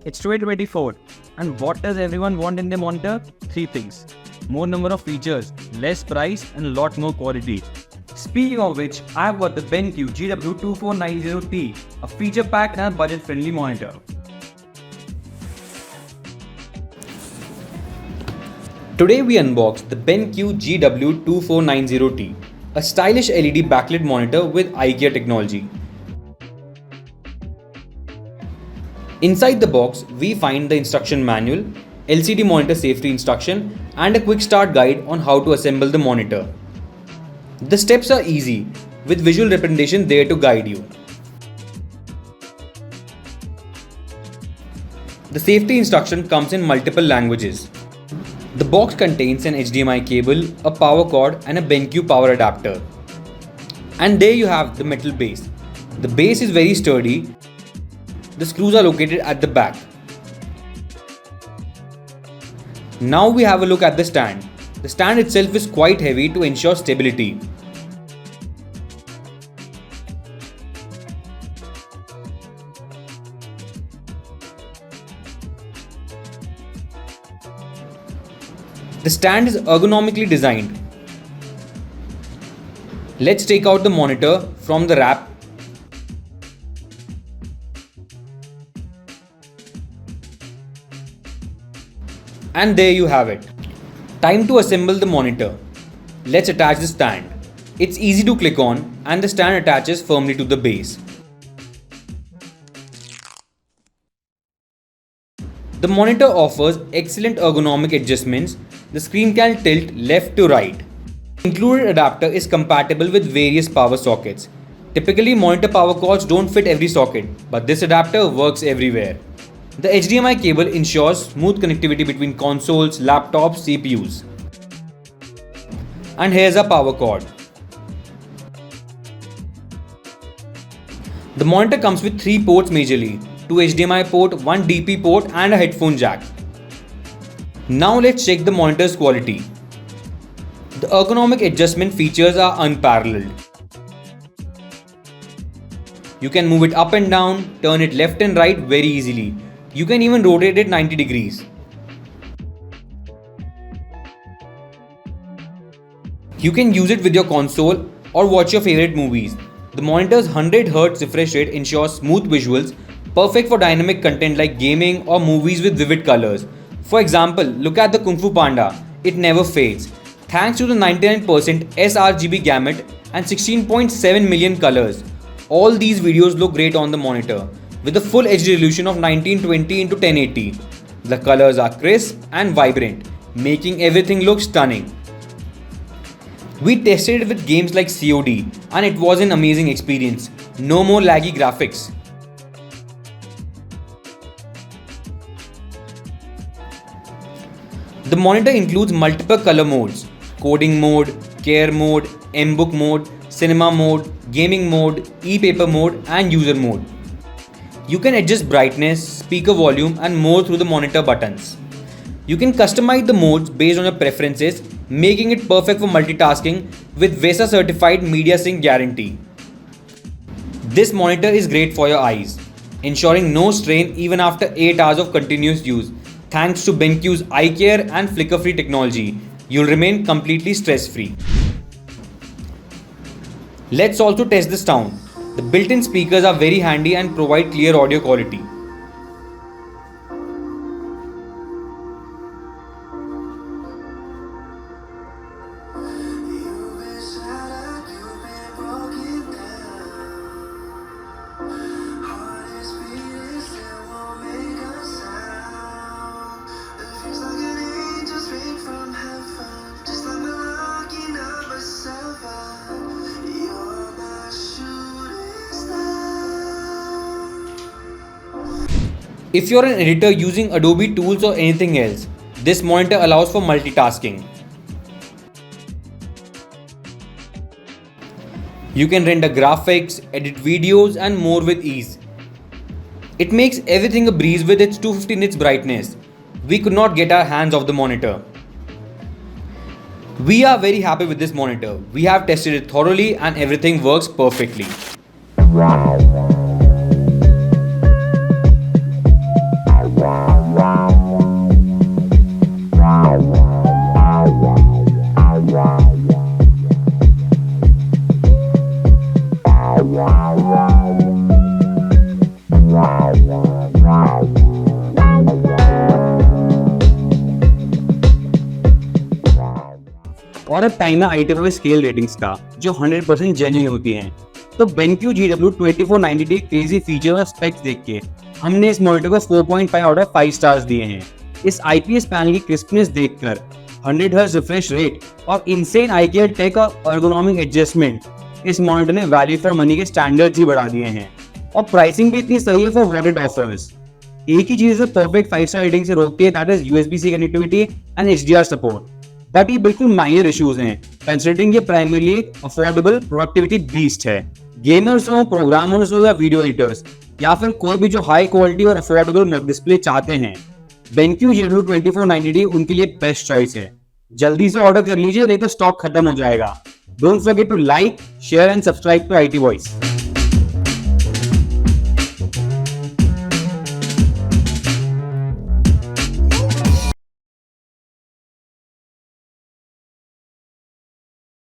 It's 2024, and what does everyone want in their monitor? Three things: more number of features, less price, and a lot more quality. Speaking of which, I've got the BenQ GW2490T, a feature-packed and budget-friendly monitor. Today we unbox the BenQ GW2490T, a stylish LED backlit monitor with IKEA technology. Inside the box, we find the instruction manual, LCD monitor safety instruction, and a quick start guide on how to assemble the monitor. The steps are easy, with visual representation there to guide you. The safety instruction comes in multiple languages. The box contains an HDMI cable, a power cord, and a BenQ power adapter. And there you have the metal base. The base is very sturdy. The screws are located at the back. Now we have a look at the stand. The stand itself is quite heavy to ensure stability. The stand is ergonomically designed. Let's take out the monitor from the wrap. And there you have it. Time to assemble the monitor. Let's attach the stand. It's easy to click on and the stand attaches firmly to the base. The monitor offers excellent ergonomic adjustments. The screen can tilt left to right. The included adapter is compatible with various power sockets. Typically, monitor power cords don't fit every socket, but this adapter works everywhere. The HDMI cable ensures smooth connectivity between consoles, laptops, CPUs. And here's our power cord. The monitor comes with 3 ports majorly, 2 HDMI port, 1 DP port and a headphone jack. Now let's check the monitor's quality. The ergonomic adjustment features are unparalleled. You can move it up and down, turn it left and right very easily. You can even rotate it 90 degrees. You can use it with your console or watch your favorite movies. The monitor's 100Hz refresh rate ensures smooth visuals, perfect for dynamic content like gaming or movies with vivid colors. For example, look at the Kung Fu Panda. It never fades. Thanks to the 99% sRGB gamut and 16.7 million colors. All these videos look great on the monitor, with a full HD resolution of 1920x1080. The colors are crisp and vibrant, making everything look stunning. We tested it with games like COD and it was an amazing experience. No more laggy graphics. The monitor includes multiple color modes: coding mode, care mode, M-book mode, cinema mode, gaming mode, e-paper mode and user mode. You can adjust brightness, speaker volume and more through the monitor buttons. You can customize the modes based on your preferences, making it perfect for multitasking with VESA certified MediaSync guarantee. This monitor is great for your eyes, ensuring no strain even after 8 hours of continuous use. Thanks to BenQ's eye care and flicker-free technology, you'll remain completely stress-free. Let's also test the sound. The built-in speakers are very handy and provide clear audio quality. If you're an editor using Adobe tools or anything else, this monitor allows for multitasking. You can render graphics, edit videos and more with ease. It makes everything a breeze with its 250 nits brightness. We could not get our hands off the monitor. We are very happy with this monitor. We have tested it thoroughly and everything works perfectly. और अब time है ITV scale ratings का, जो 100% genuine होती हैं। तो BenQ GW 2490D crazy feature और specs देख के हमने इस मॉनिटर को 4.5 आउट ऑफ 5 स्टार्स दिए हैं। इस IPS पैनल की क्रिस्पनेस देखकर 100 हर्ट्ज रिफ्रेश रेट और इनसेन IKEA टेक और एर्गोनॉमिक एडजस्टमेंट इस मॉनिटर ने वैल्यू फॉर मनी के स्टैंडर्ड्स ही बढ़ा दिए हैं। और प्राइसिंग भी इतनी सही है फॉर वॉलेट ऑफर्स। एक ही चीज परफेक्ट 5 स्टार रेटिंग से रोकती है, that is USB-C connectivity and HDR support. But ये बिल्कुल माइनर इश्यूज हैं, कंसिडरिंग ये प्राइमरली अफोर्डेबल प्रोडक्टिविटी बीस्ट है। गेमर्स हो, प्रोग्रामर्स हो या वीडियो एडिटर्स, या फिर कोई भी जो हाई क्वालिटी और अफोर्डेबल डिस्प्ले चाहते हैं, BenQ GW 2490D उनके लिए बेस्ट चॉइस है। जल्दी से ऑर्डर कर लीजिए, नहीं तो स्टॉक खत्म हो जाएगा। Don't forget to like, share and subscribe to IT Voice।